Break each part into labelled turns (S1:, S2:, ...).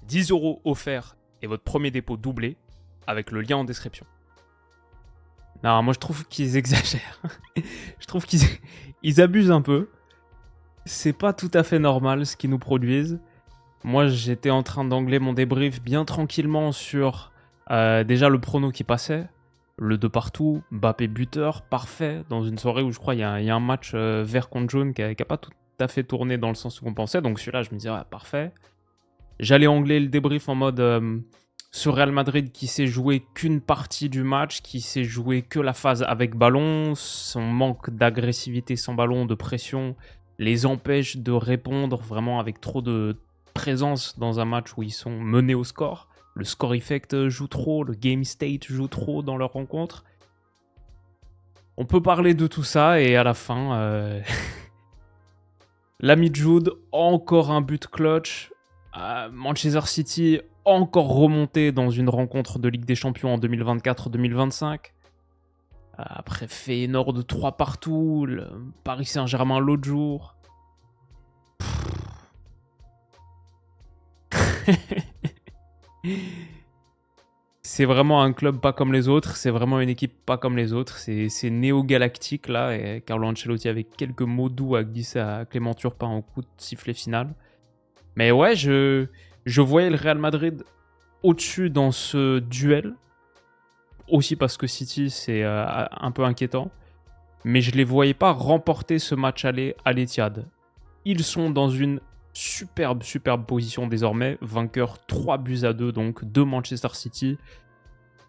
S1: 10 € offerts et votre premier dépôt doublé avec le lien en description. Non, moi je trouve qu'ils exagèrent. Je trouve qu'ils abusent un peu. C'est pas tout à fait normal ce qu'ils nous produisent. Moi j'étais en train d'angler mon débrief bien tranquillement sur déjà le prono qui passait. Le 2 partout, Mbappé buteur, parfait, dans une soirée où je crois il y a un match vert contre jaune qui a pas tout à fait tourné dans le sens où on pensait. Donc celui-là je me disais parfait. J'allais angler le débrief en mode ce Real Madrid qui s'est joué qu'une partie du match, qui s'est joué que la phase avec ballon, son manque d'agressivité sans ballon, de pression, les empêche de répondre vraiment avec trop de présence dans un match où ils sont menés au score. Le score effect joue trop, le game state joue trop dans leur rencontre. On peut parler de tout ça et à la fin, l'ami Jude, encore un but clutch. Manchester City, encore remonté dans une rencontre de Ligue des Champions en 2024-2025. Après Feyenoord de 3 partout, le Paris Saint-Germain l'autre jour. C'est vraiment un club pas comme les autres, c'est vraiment une équipe pas comme les autres, c'est néo-galactique là, et Carlo Ancelotti avec quelques mots doux à glisser à Clément Turpin en coup de sifflet final. Mais ouais, je voyais le Real Madrid au-dessus dans ce duel, aussi parce que City c'est un peu inquiétant, mais je les voyais pas remporter ce match aller à l'Etihad. Ils sont dans une superbe position désormais, vainqueur 3-2 donc de Manchester City.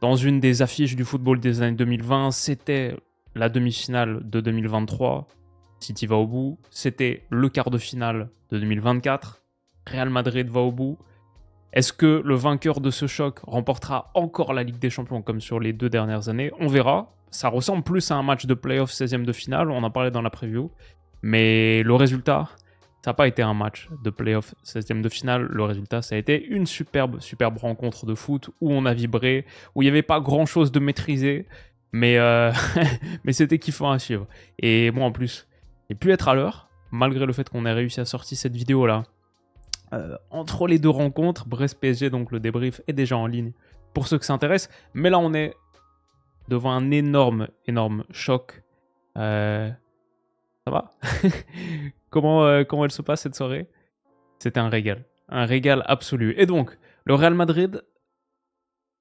S1: Dans une des affiches du football des années 2020, c'était la demi-finale de 2023, City va au bout. C'était le quart de finale de 2024, Real Madrid va au bout. Est-ce que le vainqueur de ce choc remportera encore la Ligue des Champions comme sur les 2 dernières années? On verra. Ça ressemble plus à un match de play-off 16e de finale, on en parlait dans la preview. Mais le résultat, ça n'a pas été un match de play-off 16e de finale. Le résultat, ça a été une superbe rencontre de foot où on a vibré, où il n'y avait pas grand-chose de maîtrisé, mais, mais c'était kiffant à suivre. Et moi, en plus, j'ai pu être à l'heure, malgré le fait qu'on ait réussi à sortir cette vidéo-là. Entre les 2 rencontres, Brest-PSG, donc le débrief est déjà en ligne pour ceux que ça intéresse. Mais là, on est devant un énorme choc. Ça va? Comment elle se passe cette soirée? C'était un régal absolu. Et donc, le Real Madrid,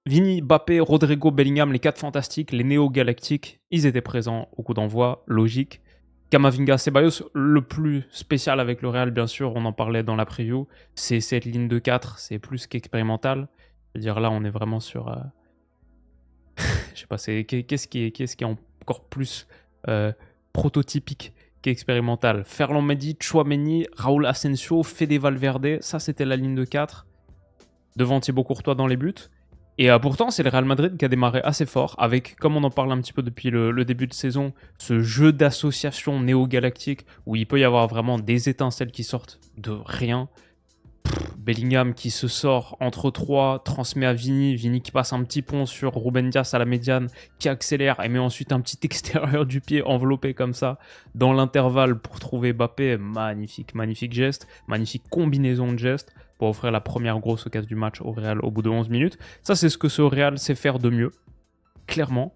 S1: Vini, Mbappé, Rodrigo, Bellingham, les 4 fantastiques, les néo-galactiques, ils étaient présents au coup d'envoi, logique. Camavinga, Ceballos, le plus spécial avec le Real, bien sûr, on en parlait dans la preview, c'est cette ligne de 4, c'est plus qu'expérimental. Je veux dire, là, on est vraiment sur... je sais pas, qu'est-ce qui est encore plus prototypique qu'expérimental? Ferland Mendy, Tchouaméni, Raúl Asensio, Fede Valverde, ça c'était la ligne de 4. Devant Thibaut Courtois dans les buts. Et pourtant, c'est le Real Madrid qui a démarré assez fort, avec, comme on en parle un petit peu depuis le début de saison, ce jeu d'association néo-galactique où il peut y avoir vraiment des étincelles qui sortent de rien. Bellingham qui se sort entre 3, transmet à Vini, Vini qui passe un petit pont sur Ruben Dias à la médiane, qui accélère et met ensuite un petit extérieur du pied enveloppé comme ça dans l'intervalle pour trouver Mbappé. Magnifique geste, magnifique combinaison de gestes pour offrir la première grosse occasion du match au Real au bout de 11 minutes. Ça, c'est ce que ce Real sait faire de mieux, clairement.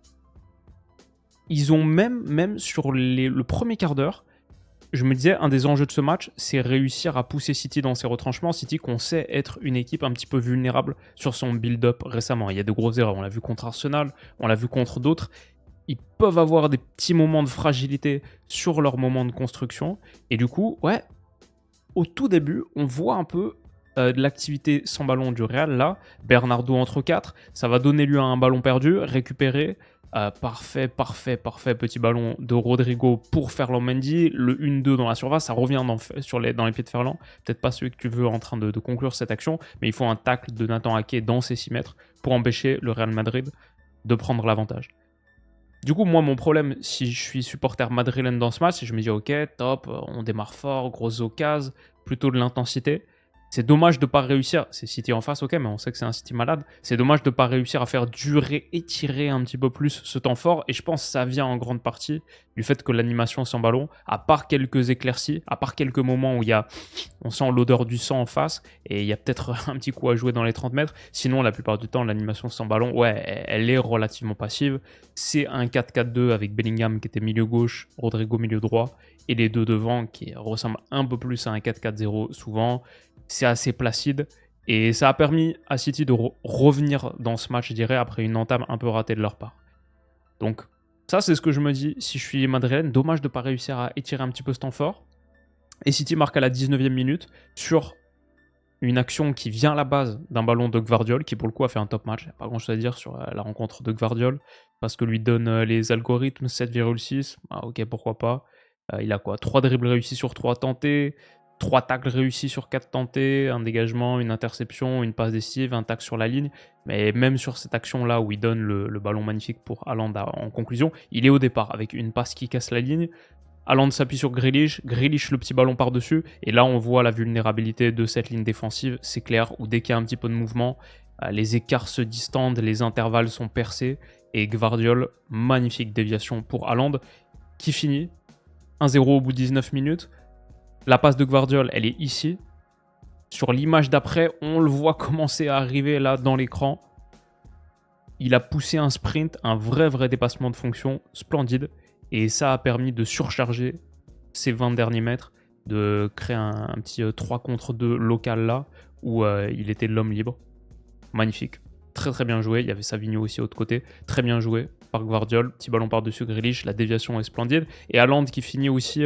S1: Ils ont même sur le premier quart d'heure, je me disais, un des enjeux de ce match, c'est réussir à pousser City dans ses retranchements. City qu'on sait être une équipe un petit peu vulnérable sur son build-up récemment. Il y a de grosses erreurs, on l'a vu contre Arsenal, on l'a vu contre d'autres. Ils peuvent avoir des petits moments de fragilité sur leur moment de construction. Et du coup, ouais, au tout début, on voit un peu de l'activité sans ballon du Real. Là, Bernardo entre 4, ça va donner lieu à un ballon perdu, récupéré. Parfait petit ballon de Rodrigo pour Ferland Mendy, le 1-2 dans la surface, ça revient dans les pieds de Ferland, peut-être pas celui que tu veux en train de conclure cette action, mais il faut un tacle de Nathan Ake dans ses 6 mètres pour empêcher le Real Madrid de prendre l'avantage. Du coup, moi, mon problème, si je suis supporter madrilène dans ce match, c'est que je me dis, ok, top, on démarre fort, grosse occasion, plutôt de l'intensité. C'est dommage de ne pas réussir, c'est City en face, ok, mais on sait que c'est un City malade. C'est dommage de ne pas réussir à faire durer, étirer un petit peu plus ce temps fort. Et je pense que ça vient en grande partie du fait que l'animation sans ballon, à part quelques éclaircies, à part quelques moments où on sent l'odeur du sang en face, et il y a peut-être un petit coup à jouer dans les 30 mètres. Sinon, la plupart du temps, l'animation sans ballon, ouais, elle est relativement passive. C'est un 4-4-2 avec Bellingham qui était milieu gauche, Rodrigo milieu droit, et les deux devant qui ressemblent un peu plus à un 4-4-0 souvent. C'est assez placide et ça a permis à City de revenir dans ce match, je dirais, après une entame un peu ratée de leur part. Donc ça, c'est ce que je me dis si je suis madrilène. Dommage de ne pas réussir à étirer un petit peu ce temps fort. Et City marque à la 19e minute sur une action qui vient à la base d'un ballon de Gvardiol, qui pour le coup a fait un top match. Il n'y a pas grand chose à dire sur la rencontre de Gvardiol, parce que lui donne les algorithmes 7,6. Ah, ok, pourquoi pas. Il a quoi, 3 dribbles réussis sur 3 tentés, 3 tacles réussis sur 4 tentés, un dégagement, une interception, une passe décisive, un tacle sur la ligne. Mais même sur cette action-là où il donne le ballon magnifique pour Haaland en conclusion, il est au départ avec une passe qui casse la ligne. Haaland s'appuie sur Grealish, Grealish le petit ballon par-dessus, et là on voit la vulnérabilité de cette ligne défensive, c'est clair, où dès qu'il y a un petit peu de mouvement, les écarts se distendent, les intervalles sont percés, et Gvardiol, magnifique déviation pour Haaland, qui finit 1-0 au bout de 19 minutes. La passe de Gvardiol, elle est ici. Sur l'image d'après, on le voit commencer à arriver là dans l'écran. Il a poussé un sprint, un vrai dépassement de fonction, splendide. Et ça a permis de surcharger ces 20 derniers mètres, de créer un petit 3 contre 2 local là, où il était l'homme libre. Magnifique. Très bien joué. Il y avait Savigno aussi de l'autre côté. Très bien joué par Gvardiol. Petit ballon par-dessus Grealish. La déviation est splendide. Et Haaland qui finit aussi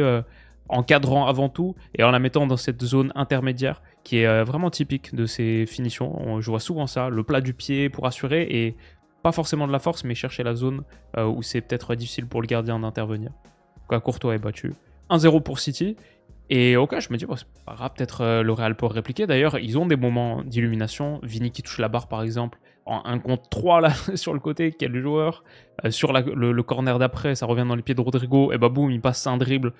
S1: en cadrant avant tout et en la mettant dans cette zone intermédiaire qui est vraiment typique de ses finitions. Je vois souvent ça. Le plat du pied pour assurer et pas forcément de la force, mais chercher la zone où c'est peut-être difficile pour le gardien d'intervenir. Donc, Courtois est battu. 1-0 pour City. Et ok, je me dis, bon, c'est pas grave, peut-être le Real peut répliquer. D'ailleurs, ils ont des moments d'illumination. Vini qui touche la barre, par exemple, en 1 contre 3 là, sur le côté, quel joueur. Sur le corner d'après, ça revient dans les pieds de Rodrigo, et bah boum, il passe un dribble,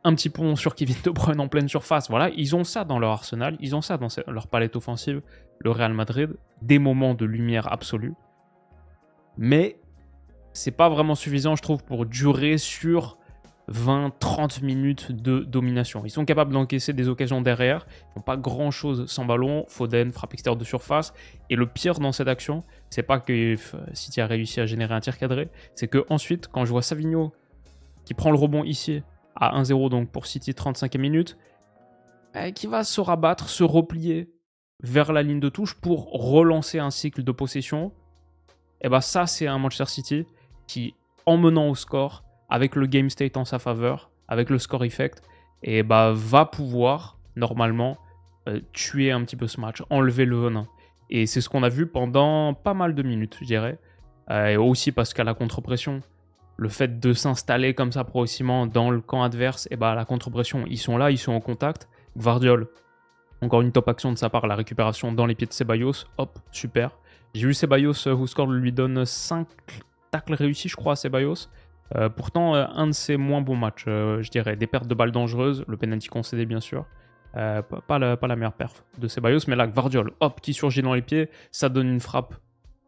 S1: un petit pont sur Kevin De Bruyne en pleine surface. Voilà, ils ont ça dans leur arsenal, ils ont ça dans leur palette offensive, le Real Madrid, des moments de lumière absolue. Mais c'est pas vraiment suffisant, je trouve, pour durer sur 20-30 minutes de domination. Ils sont capables d'encaisser des occasions derrière, ils font pas grand chose sans ballon. Foden frappe extérieure de surface. Et le pire dans cette action, c'est pas que City a réussi à générer un tir cadré, c'est que ensuite, quand je vois Savigno qui prend le rebond ici à 1-0 donc pour City 35e minute, qui va se rabattre, se replier vers la ligne de touche pour relancer un cycle de possession. Et bah ça, c'est un Manchester City qui, en menant au score, avec le game state en sa faveur, avec le score effect, et bah va pouvoir normalement tuer un petit peu ce match, enlever le venin. Et c'est ce qu'on a vu pendant pas mal de minutes, je dirais. Et aussi parce qu'à la contre-pression, le fait de s'installer comme ça progressivement dans le camp adverse, et bah à la contre-pression, ils sont là, ils sont en contact. Gvardiol, encore une top action de sa part, la récupération dans les pieds de Ceballos, hop, super. J'ai vu Ceballos, WhoScored lui donne 5 tacles réussis, je crois, à Ceballos. Pourtant, un de ses moins bons matchs, je dirais. Des pertes de balles dangereuses, le penalty concédé, bien sûr. Pas la meilleure perf de Ceballos, mais là, Gvardiol, hop, qui surgit dans les pieds. Ça donne une frappe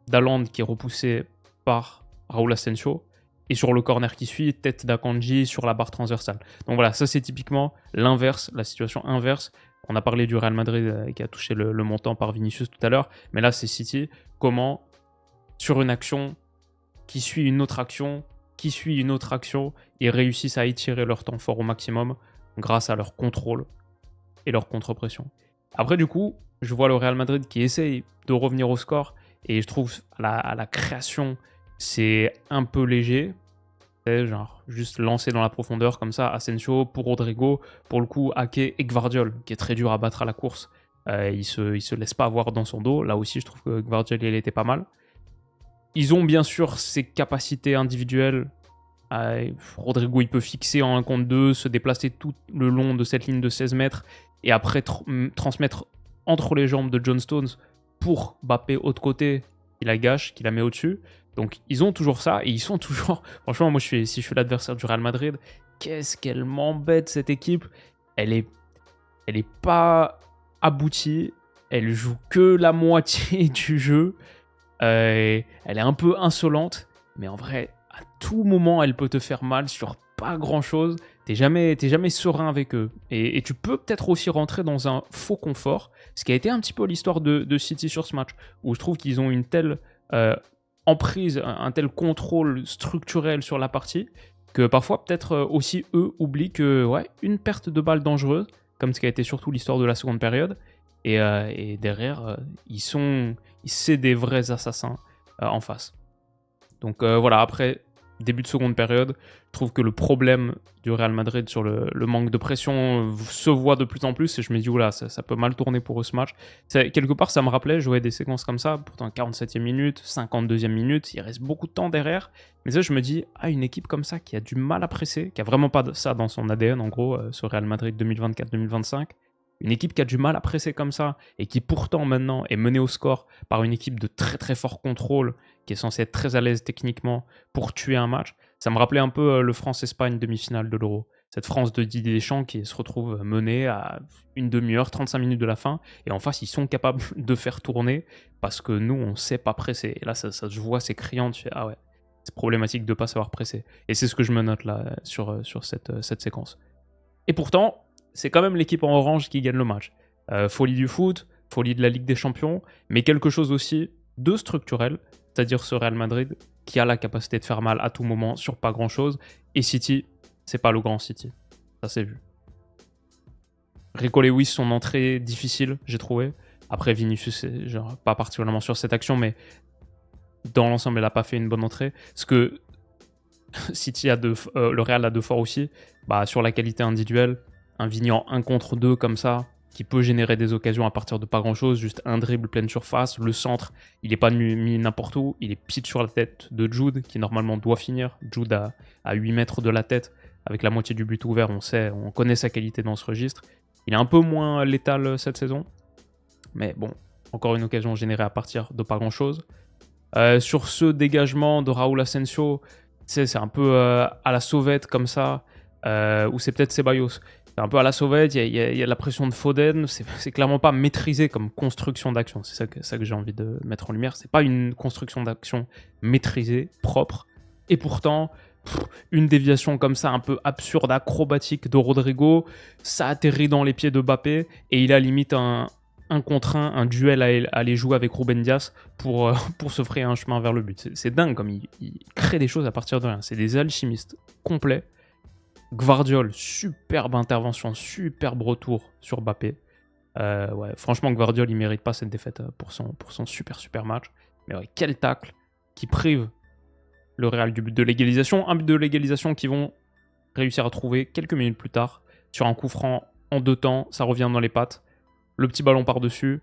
S1: d'Haaland qui est repoussée par Raúl Asensio. Et sur le corner qui suit, tête d'Akanji sur la barre transversale. Donc voilà, ça c'est typiquement l'inverse, la situation inverse. On a parlé du Real Madrid qui a touché le montant par Vinicius tout à l'heure, mais là c'est City. Comment, sur une action qui suit une autre action, qui suit une autre action, ils réussissent à étirer leur temps fort au maximum grâce à leur contrôle et leur contre-pression. Après du coup, je vois le Real Madrid qui essaye de revenir au score et je trouve à la création, c'est un peu léger. Genre juste lancer dans la profondeur comme ça, Asensio pour Rodrigo, pour le coup Ake et Gvardiol qui est très dur à battre à la course, il se laisse pas avoir dans son dos. Là aussi je trouve que Gvardiol il était pas mal. Ils ont bien sûr ses capacités individuelles. Rodrigo il peut fixer en 1 contre 2, se déplacer tout le long de cette ligne de 16 mètres et après transmettre entre les jambes de John Stones pour Mbappé autre côté, il la gâche, qui la met au-dessus. Donc ils ont toujours ça et ils sont toujours... Franchement, moi si je suis l'adversaire du Real Madrid, qu'est-ce qu'elle m'embête cette équipe. Elle est pas aboutie. Elle joue que la moitié du jeu. Elle est un peu insolente, mais en vrai, à tout moment, elle peut te faire mal sur pas grand-chose. T'es jamais serein avec eux. Et tu peux peut-être aussi rentrer dans un faux confort, ce qui a été un petit peu l'histoire de City sur ce match, où je trouve qu'ils ont une telle emprise, un tel contrôle structurel sur la partie, que parfois, peut-être aussi, eux oublient que une perte de balle dangereuse, comme ce qui a été surtout l'histoire de la seconde période, et derrière, c'est des vrais assassins en face. Donc voilà, après, début de seconde période, je trouve que le problème du Real Madrid sur le manque de pression se voit de plus en plus, et je me dis, oula, ça peut mal tourner pour eux ce match. Quelque part, ça me rappelait jouer des séquences comme ça, pourtant 47e minute, 52e minute, il reste beaucoup de temps derrière. Mais ça, je me dis, une équipe comme ça qui a du mal à presser, qui a vraiment pas ça dans son ADN, en gros, ce Real Madrid 2024-2025, une équipe qui a du mal à presser comme ça et qui pourtant maintenant est menée au score par une équipe de très très fort contrôle qui est censée être très à l'aise techniquement pour tuer un match, ça me rappelait un peu le France-Espagne demi-finale de l'Euro. Cette France de Didier Deschamps qui se retrouve menée à une demi-heure, 35 minutes de la fin, et en face ils sont capables de faire tourner parce que nous on sait pas presser. Et là ça se voit, c'est criant, tu fais ah ouais, c'est problématique de pas savoir presser. Et c'est ce que je me note là sur cette séquence. Et pourtant, c'est quand même l'équipe en orange qui gagne le match. Folie du foot, folie de la Ligue des Champions, mais quelque chose aussi de structurel, c'est-à-dire ce Real Madrid qui a la capacité de faire mal à tout moment sur pas grand-chose. Et City, c'est pas le grand City. Ça s'est vu. Rico Lewis, son entrée difficile, j'ai trouvé. Après, Vinicius, genre, pas particulièrement sur cette action, mais dans l'ensemble, elle n'a pas fait une bonne entrée. Parce que City le Real a de fort aussi, sur la qualité individuelle. Un Vini en 1 contre 2 comme ça, qui peut générer des occasions à partir de pas grand chose, juste un dribble pleine surface, le centre, il n'est pas mis n'importe où, il est pitch sur la tête de Jude, qui normalement doit finir. Jude à 8 mètres de la tête, avec la moitié du but ouvert, on connaît sa qualité dans ce registre. Il est un peu moins létal cette saison, mais bon, encore une occasion générée à partir de pas grand chose. Sur ce dégagement de Raúl Asensio, c'est un peu à la sauvette comme ça, ou c'est peut-être Ceballos. C'est un peu à la sauvette, il y a la pression de Foden, c'est clairement pas maîtrisé comme construction d'action. C'est ça que j'ai envie de mettre en lumière. C'est pas une construction d'action maîtrisée, propre. Et pourtant, une déviation comme ça, un peu absurde, acrobatique de Rodrigo, ça atterrit dans les pieds de Mbappé, et il a limite un contre un duel à aller jouer avec Ruben Dias pour se frayer un chemin vers le but. C'est dingue comme il crée des choses à partir de rien. C'est des alchimistes complets. Gvardiol, superbe intervention, superbe retour sur Mbappé. Franchement, Gvardiol, il mérite pas cette défaite pour son super match. Mais quel tacle qui prive le Real du but de l'égalisation. Un but de l'égalisation qu'ils vont réussir à trouver quelques minutes plus tard sur un coup franc en 2 temps. Ça revient dans les pattes. Le petit ballon par-dessus.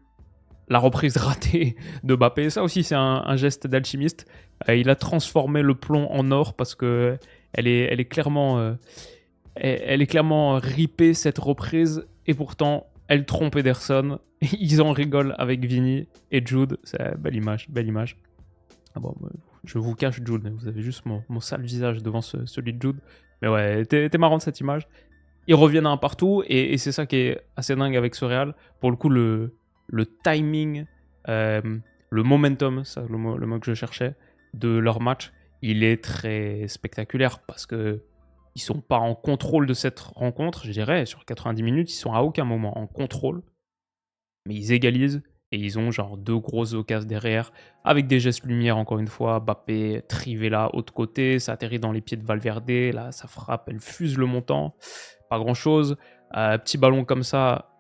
S1: La reprise ratée de Mbappé. Ça aussi, c'est un geste d'alchimiste. Il a transformé le plomb en or parce que elle est clairement ripée cette reprise, et pourtant elle trompe Ederson. Ils en rigolent avec Vini et Jude. C'est belle image. Ah bon, je vous cache Jude, vous avez juste mon sale visage devant celui de Jude. Mais ouais, était marrante cette image. Ils reviennent à un partout, et c'est ça qui est assez dingue avec ce Real. Pour le coup, le timing, le momentum, ça, le mot que je cherchais, de leur match, il est très spectaculaire parce que ils sont pas en contrôle de cette rencontre, je dirais. Sur 90 minutes, ils sont à aucun moment en contrôle, mais ils égalisent, et ils ont genre 2 grosses occasions derrière, avec des gestes lumière encore une fois. Mbappé, Trivela, autre côté, ça atterrit dans les pieds de Valverde, là ça frappe, elle fuse le montant, pas grand chose. Petit ballon comme ça,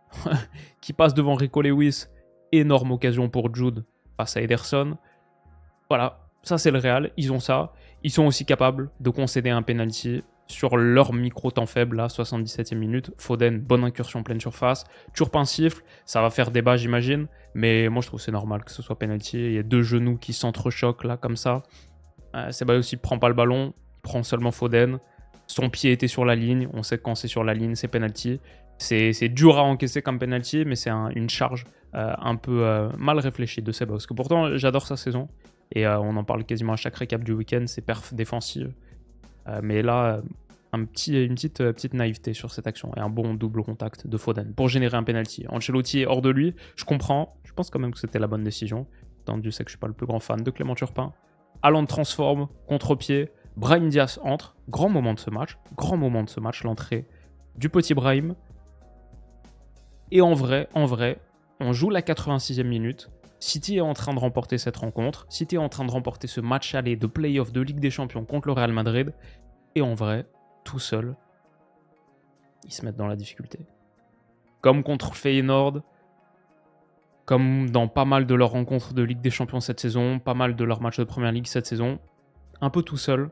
S1: qui passe devant Rico Lewis, énorme occasion pour Jude face à Ederson. Voilà, ça c'est le Real, ils ont ça. Ils sont aussi capables de concéder un penalty sur leur micro-temps faible, là, 77e minute. Foden, bonne incursion pleine surface. Toujours pas un siffle, ça va faire débat, j'imagine. Mais moi, je trouve que c'est normal que ce soit penalty. Il y a 2 genoux qui s'entrechoquent, là, comme ça. Ceballos aussi prend pas le ballon, il prend seulement Foden. Son pied était sur la ligne. On sait que quand c'est sur la ligne, c'est penalty. C'est dur à encaisser comme penalty, mais c'est une charge un peu mal réfléchie de Ceballos. Parce que pourtant, j'adore sa saison. Et on en parle quasiment à chaque récap du week-end, ses perfs défensives. Mais là, une petite naïveté sur cette action et un bon double contact de Foden pour générer un penalty. Ancelotti est hors de lui, je comprends. Je pense quand même que c'était la bonne décision. Dieu sait que je suis pas le plus grand fan de Clément Turpin. Haaland transforme, contre-pied. Brahim Diaz entre. Grand moment de ce match, l'entrée du petit Brahim. Et en vrai, on joue la 86e minute. City est en train de remporter cette rencontre. City est en train de remporter ce match aller de play-off de Ligue des Champions contre le Real Madrid. Et en vrai, tout seul, ils se mettent dans la difficulté. Comme contre Feyenoord, comme dans pas mal de leurs rencontres de Ligue des Champions cette saison, pas mal de leurs matchs de Première Ligue cette saison, un peu tout seul,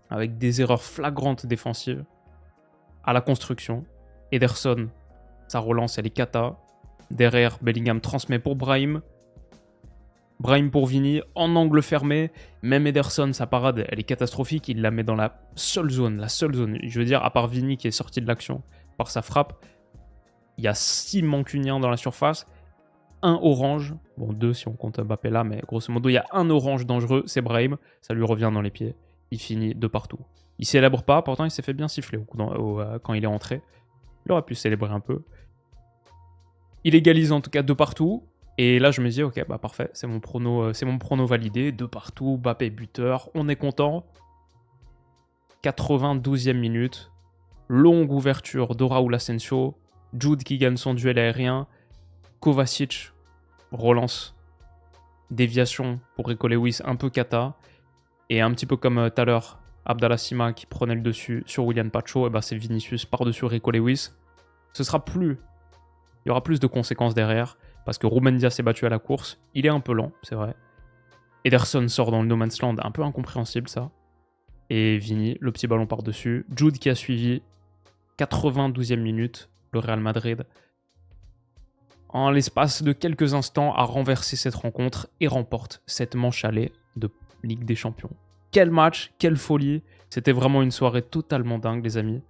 S1: avec des erreurs flagrantes défensives, à la construction. Ederson, sa relance, elle est cata. Derrière, Bellingham transmet pour Brahim. Brahim pour Vini, en angle fermé. Même Ederson, sa parade, elle est catastrophique. Il la met dans la seule zone. Je veux dire, à part Vini qui est sorti de l'action par sa frappe, il y a 6 mancuniens dans la surface. Un orange, bon 2 si on compte Mbappé là, mais grosso modo, il y a un orange dangereux, c'est Brahim. Ça lui revient dans les pieds. Il finit de partout. Il célèbre pas, pourtant il s'est fait bien siffler quand il est entré. Il aurait pu célébrer un peu. Il égalise en tout cas de partout. Et là, je me dis, ok, bah parfait, c'est mon prono validé. De partout, Mbappé buteur, on est content. 92e minute. Longue ouverture de Raúl Asensio. Jude qui gagne son duel aérien. Kovacic relance. Déviation pour Rico Lewis, un peu cata. Et un petit peu comme tout à l'heure, Abdallah Sima qui prenait le dessus sur William Pacho, et bah c'est Vinicius par-dessus Rico Lewis. Il y aura plus de conséquences derrière, parce que Ruben Dias s'est battu à la course. Il est un peu lent, c'est vrai. Ederson sort dans le no man's land, un peu incompréhensible ça. Et Vini, le petit ballon par-dessus. Jude qui a suivi. 92e minute, le Real Madrid, en l'espace de quelques instants, a renversé cette rencontre et remporte cette manche aller de Ligue des Champions. Quel match, quelle folie. C'était vraiment une soirée totalement dingue, les amis.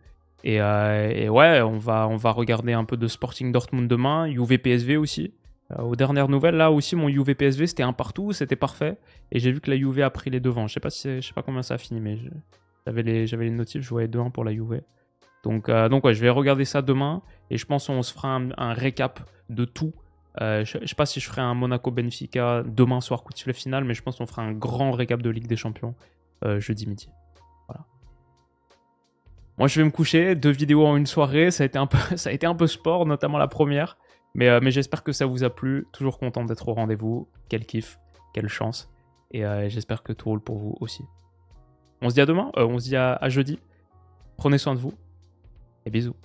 S1: Et ouais, on va regarder un peu de Sporting Dortmund demain, Juve PSV aussi. Aux dernières nouvelles, là aussi, mon Juve PSV, c'était un partout, c'était parfait. Et j'ai vu que la Juve a pris les devants. Je sais pas combien ça a fini, mais j'avais les notifs, je voyais 2-1 pour la Juve. Donc ouais, je vais regarder ça demain. Et je pense qu'on se fera un récap de tout. Je sais pas si je ferai un Monaco-Benfica demain soir, coup de sifflet final, mais je pense qu'on fera un grand récap de Ligue des Champions jeudi midi. Voilà. Moi, je vais me coucher. 2 vidéos en une soirée. Ça a été un peu sport, notamment la première. Mais j'espère que ça vous a plu. Toujours content d'être au rendez-vous. Quel kiff, quelle chance. Et j'espère que tout roule pour vous aussi. On se dit à demain. On se dit à jeudi. Prenez soin de vous. Et bisous.